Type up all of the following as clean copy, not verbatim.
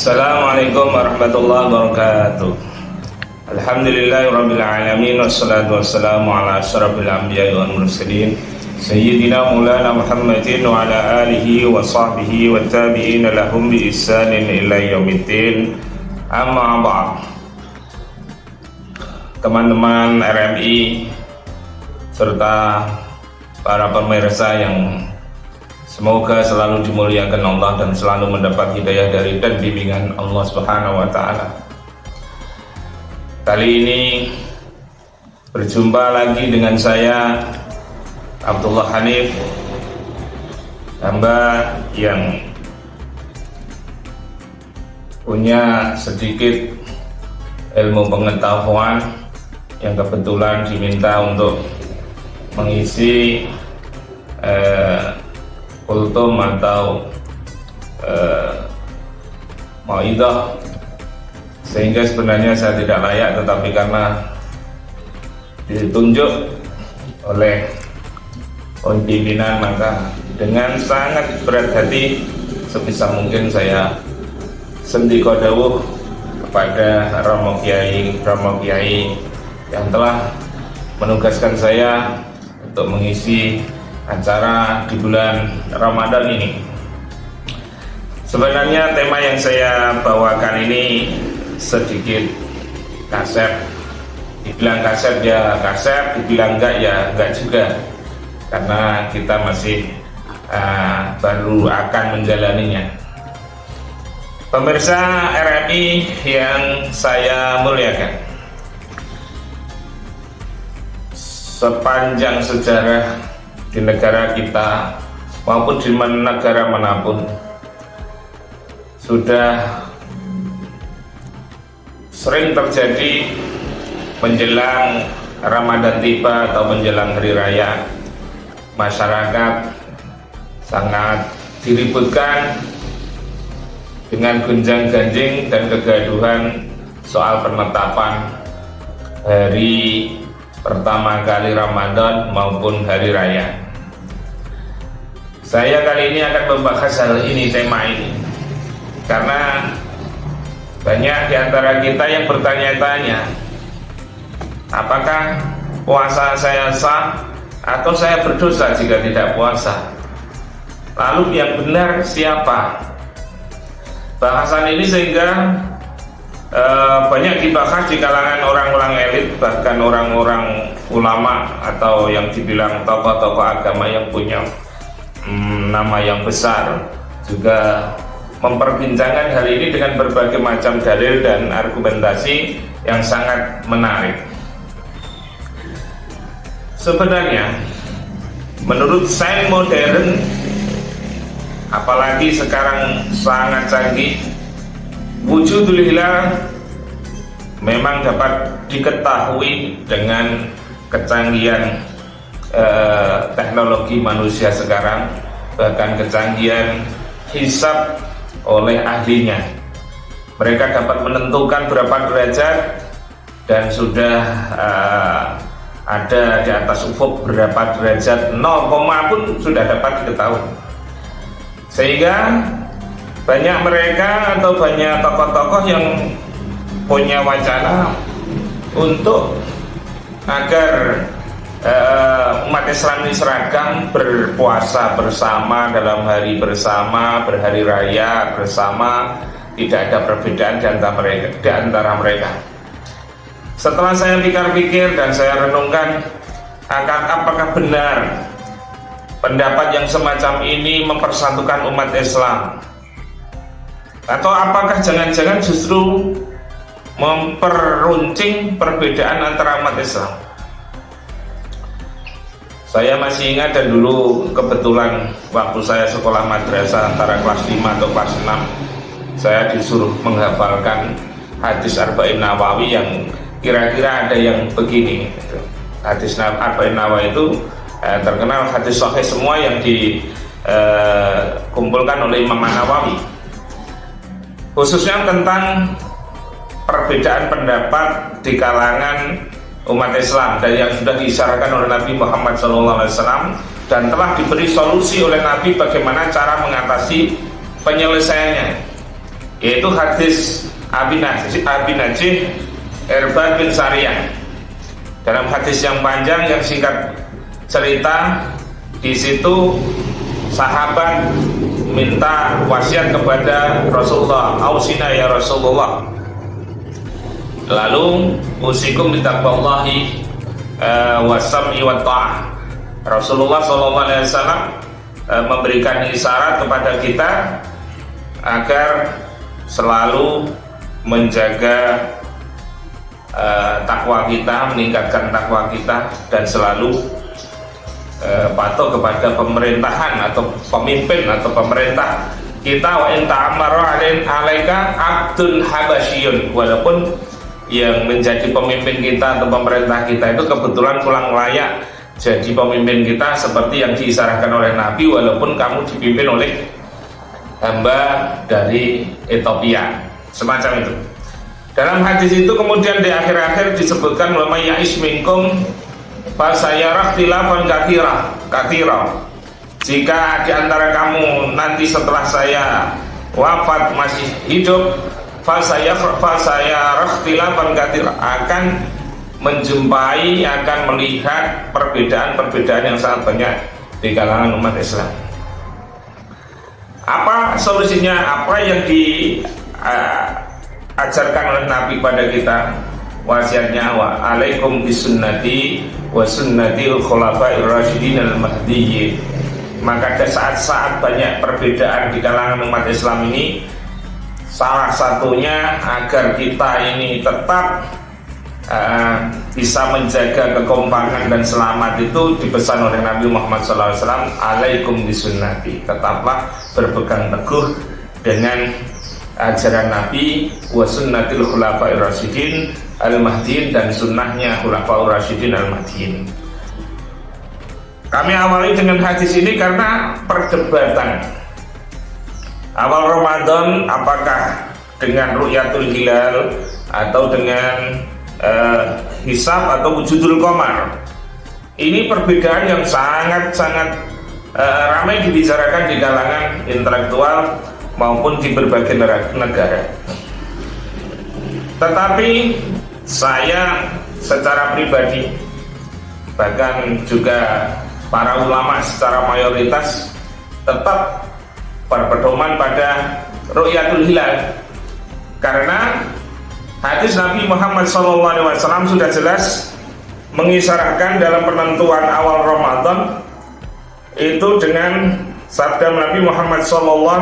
Assalamualaikum warahmatullahi wabarakatuh. Alhamdulillahirabbil alamin wassalatu wassalamu ala asyrafil anbiya'i wal mursalin sayyidina maulana Muhammadin wa ala alihi wa sahbihi wa tabi'in lahum bi ihsanin ila yaumiddin. Amma ba'd. Teman-teman RMI serta para pemirsa yang semoga selalu dimuliakan Allah dan selalu mendapat hidayah dari dan bimbingan Allah Subhanahu wa taala. Kali ini berjumpa lagi dengan saya Abdullah Hanif, hamba yang punya sedikit ilmu pengetahuan yang kebetulan diminta untuk mengisi kultum atau mau'idah, sehingga sebenarnya saya tidak layak, tetapi karena ditunjuk oleh pimpinan maka dengan sangat berat hati sebisa mungkin saya sendiko dawuh kepada Romo Kiai yang telah menugaskan saya untuk mengisi acara di bulan Ramadan ini. Sebenarnya tema yang saya bawakan ini sedikit kaset. Dibilang kaset ya kaset, dibilang enggak ya enggak juga, karena kita masih baru akan menjalaninya. Pemirsa RMI yang saya muliakan, sepanjang sejarah di negara kita maupun di negara manapun sudah sering terjadi menjelang Ramadan tiba atau menjelang hari raya, masyarakat sangat diributkan dengan gonjang-ganjing dan kegaduhan soal penetapan hari pertama kali Ramadan maupun hari raya. Saya kali ini akan membahas hal ini, tema ini, karena banyak di antara kita yang bertanya-tanya, apakah puasa saya sah atau saya berdosa jika tidak puasa? Lalu yang benar siapa? Bahasan ini sehingga banyak dibahas di kalangan orang-orang elit, bahkan orang-orang ulama atau yang dibilang tokoh-tokoh agama yang punya nama yang besar juga memperbincangkan hal ini dengan berbagai macam dalil dan argumentasi yang sangat menarik. Sebenarnya menurut sains modern, apalagi sekarang sangat canggih, wujudul hilal memang dapat diketahui dengan kecanggihan teknologi manusia sekarang, bahkan kecanggihan hisab oleh ahlinya. Mereka dapat menentukan berapa derajat dan sudah ada di atas ufuk berapa derajat, 0, pun sudah dapat diketahui. Sehingga banyak mereka atau banyak tokoh-tokoh yang punya wacana untuk agar umat Islam ini seragam, berpuasa bersama dalam hari bersama, berhari raya bersama, tidak ada perbedaan di antara mereka. Setelah saya pikir-pikir dan saya renungkan, apakah benar pendapat yang semacam ini mempersatukan umat Islam, atau apakah jangan-jangan justru memperuncing perbedaan antara umat Islam? Saya masih ingat, dan dulu kebetulan waktu saya sekolah madrasah antara kelas 5 atau kelas 6, saya disuruh menghafalkan hadis Arba'in Nawawi yang kira-kira ada yang begini. Hadis Arba'in Nawawi itu terkenal hadis sahih semua yang dikumpulkan oleh Imam Nawawi, khususnya tentang perbedaan pendapat di kalangan umat Islam dan yang sudah diisyaratkan oleh Nabi Muhammad SAW dan telah diberi solusi oleh Nabi bagaimana cara mengatasi penyelesaiannya. yaitu hadis Abi Najih Irbad bin Sariyah. Dalam hadis yang panjang, yang singkat cerita, di situ sahabat minta wasiat kepada Rasulullah, ausina ya Rasulullah, lalu usikum bitaqwallahi wasam'i wa ta'ah. Rasulullah SAW memberikan isyarat kepada kita agar selalu menjaga takwa kita, meningkatkan takwa kita, dan selalu patuh kepada pemerintahan atau pemimpin atau pemerintah kita. Wa in ta'amara alaika abdun habasyun, walaupun yang menjadi pemimpin kita atau pemerintah kita itu kebetulan kurang layak jadi pemimpin kita seperti yang diisyaratkan oleh Nabi, walaupun kamu dipimpin oleh hamba dari Ethiopia, semacam itu. Dalam hadis itu kemudian di akhir-akhir disebutkan wa may ya'ish minkum fa sayara ikhtilafan katsira. Jika di antara kamu nanti setelah saya wafat masih hidup, fa sayara ikhtilafan katsira, akan menjumpai, akan melihat perbedaan-perbedaan yang sangat banyak di kalangan umat Islam. Apa solusinya? Apa yang diajarkan oleh Nabi pada kita? Wasiatnya, wa alaikum bisunnati wa sunnatil khulafa'ir rasyidin al-mahdiyyin. Maka ada saat-saat banyak perbedaan di kalangan umat Islam ini. Salah satunya agar kita ini tetap bisa menjaga kekompakan dan selamat itu dipesan oleh Nabi Muhammad SAW, alaikum bisunnati, tetaplah berpegang teguh dengan ajaran Nabi, wa sunnatil khulafa'ir rasyidin al-mahdiyyin, dan sunnahnya khulafa'ur rasyidin al-mahdiyyin. Kami awali dengan hadis ini karena perdebatan awal Ramadan, apakah dengan ru'yatul hilal atau dengan hisab atau wujudul qamar. Ini perbedaan yang sangat-sangat ramai dibicarakan di kalangan intelektual maupun di berbagai negara. Tetapi saya secara pribadi, bahkan juga para ulama secara mayoritas, tetap berpedoman pada ru'yatul hilal, karena hadis Nabi Muhammad SAW sudah jelas mengisyaratkan dalam penentuan awal Ramadan itu dengan sabda Nabi Muhammad SAW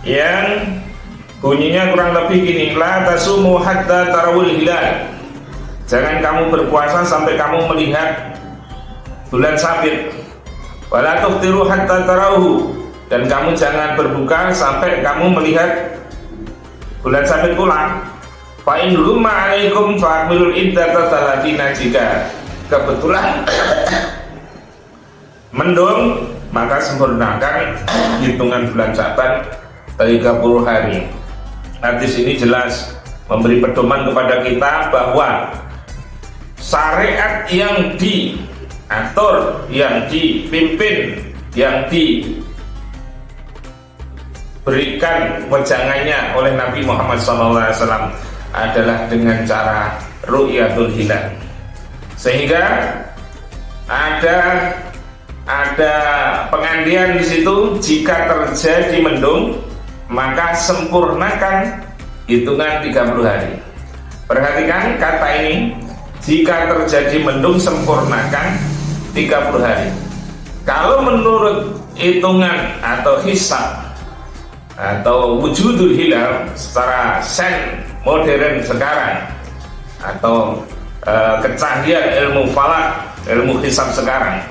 yang bunyinya kurang lebih gini: la tasumu hatta tarawul hilal, jangan kamu berpuasa sampai kamu melihat bulan sabit. Wala tuftiru hatta tarahu, dan kamu jangan berbuka sampai kamu melihat bulan sabit pula. Fa in rumma alaikum fa'milul iddata talatina, jika kebetulan mendung maka sempurnakan hitungan bulan Syaban 30 hari. Hadis ini jelas memberi pedoman kepada kita bahwa syariat yang diatur, yang dipimpin, yang diberikan wejangannya oleh Nabi Muhammad SAW adalah dengan cara ru'yatul hilal, sehingga ada pengandian di situ, jika terjadi mendung maka sempurnakan hitungan 30 hari. Perhatikan kata ini, jika terjadi mendung sempurnakan 30 hari. Kalau menurut hitungan atau hisab atau wujudul hilal secara sains modern sekarang, atau kecanggihan ilmu falak, ilmu hisab sekarang,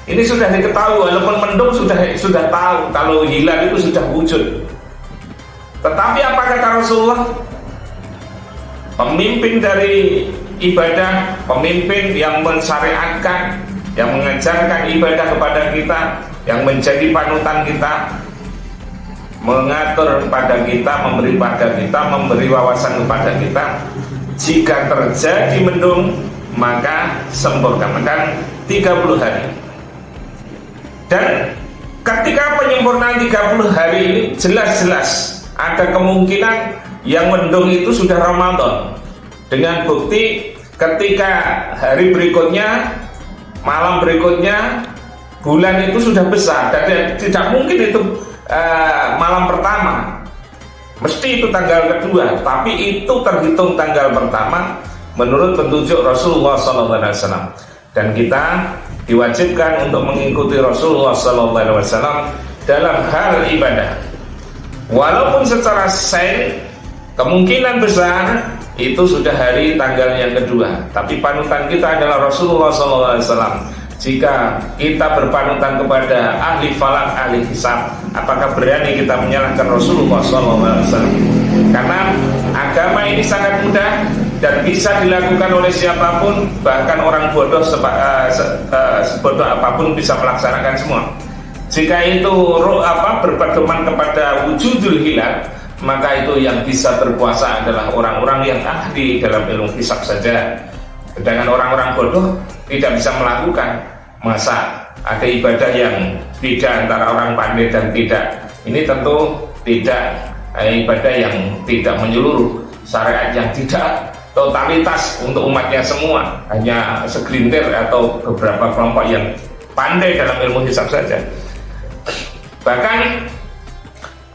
ini sudah diketahui, walaupun mendung sudah tahu kalau hilal itu sudah wujud. Tetapi apa kata Rasulullah? Pemimpin dari ibadah, pemimpin yang mensyariatkan, yang mengajarkan ibadah kepada kita, yang menjadi panutan kita, mengatur pada kita, memberi pada kita, memberi wawasan kepada kita, jika terjadi mendung maka sempurnakan 30 hari. Dan ketika penyempurnaan 30 hari ini jelas-jelas ada kemungkinan yang mendung itu sudah Ramadan, dengan bukti ketika hari berikutnya, malam berikutnya, bulan itu sudah besar, dan tidak mungkin itu malam pertama, mesti itu tanggal kedua, tapi itu terhitung tanggal pertama menurut petunjuk Rasulullah SAW. Dan kita diwajibkan untuk mengikuti Rasulullah SAW dalam hal ibadah, walaupun secara sains kemungkinan besar itu sudah hari tanggal yang kedua, tapi panutan kita adalah Rasulullah SAW. Jika kita berpanutan kepada ahli falak, ahli hisab, apakah berani kita menyalahkan Rasulullah SAW? Karena agama ini sangat mudah dan bisa dilakukan oleh siapapun, bahkan orang bodoh sebodoh apapun bisa melaksanakan semua. Jika itu berpedoman kepada wujudul hilal, maka itu yang bisa berpuasa adalah orang-orang yang ahli dalam ilmu hisab saja. Sedangkan orang-orang bodoh tidak bisa melakukan. Masa ada ibadah yang beda antara orang pandai dan tidak? Ini tentu tidak ibadah yang tidak menyeluruh, syariat yang tidak totalitas untuk umatnya semua, hanya segelintir atau beberapa kelompok yang pandai dalam ilmu hisab saja. Bahkan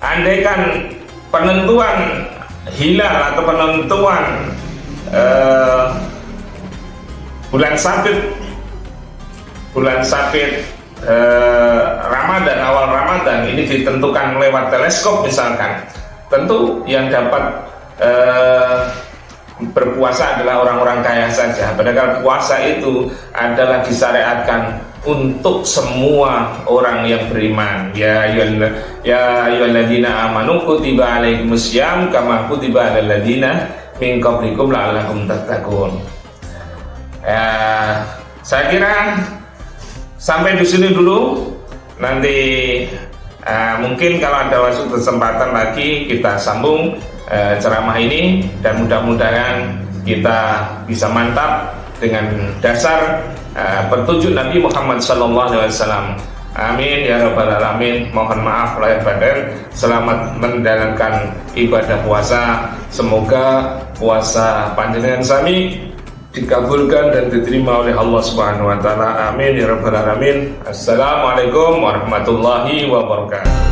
andaikan penentuan hilal atau penentuan bulan sabit Ramadan, awal Ramadan ini ditentukan lewat teleskop misalkan, tentu yang dapat berpuasa adalah orang-orang kaya saja. Padahal puasa itu adalah disyariatkan untuk semua orang yang beriman. Ya ayyuhalladzina amanu kutiba alaikumussyam kama kutiba alal ladzina min qablikum la'allakum tattaqun. Saya kira sampai di sini dulu. Nanti mungkin kalau ada waktu kesempatan lagi kita sambung ceramah ini, dan mudah-mudahan kita bisa mantap dengan dasar petunjuk Nabi Muhammad SAW. Amin ya rabbal alamin. Mohon maaf lahir batin. Selamat menjalankan ibadah puasa. Semoga puasa panjenengan sami dikabulkan dan diterima oleh Allah Subhanahu wa taala. Amin ya rabbal alamin. Assalamualaikum warahmatullahi wabarakatuh.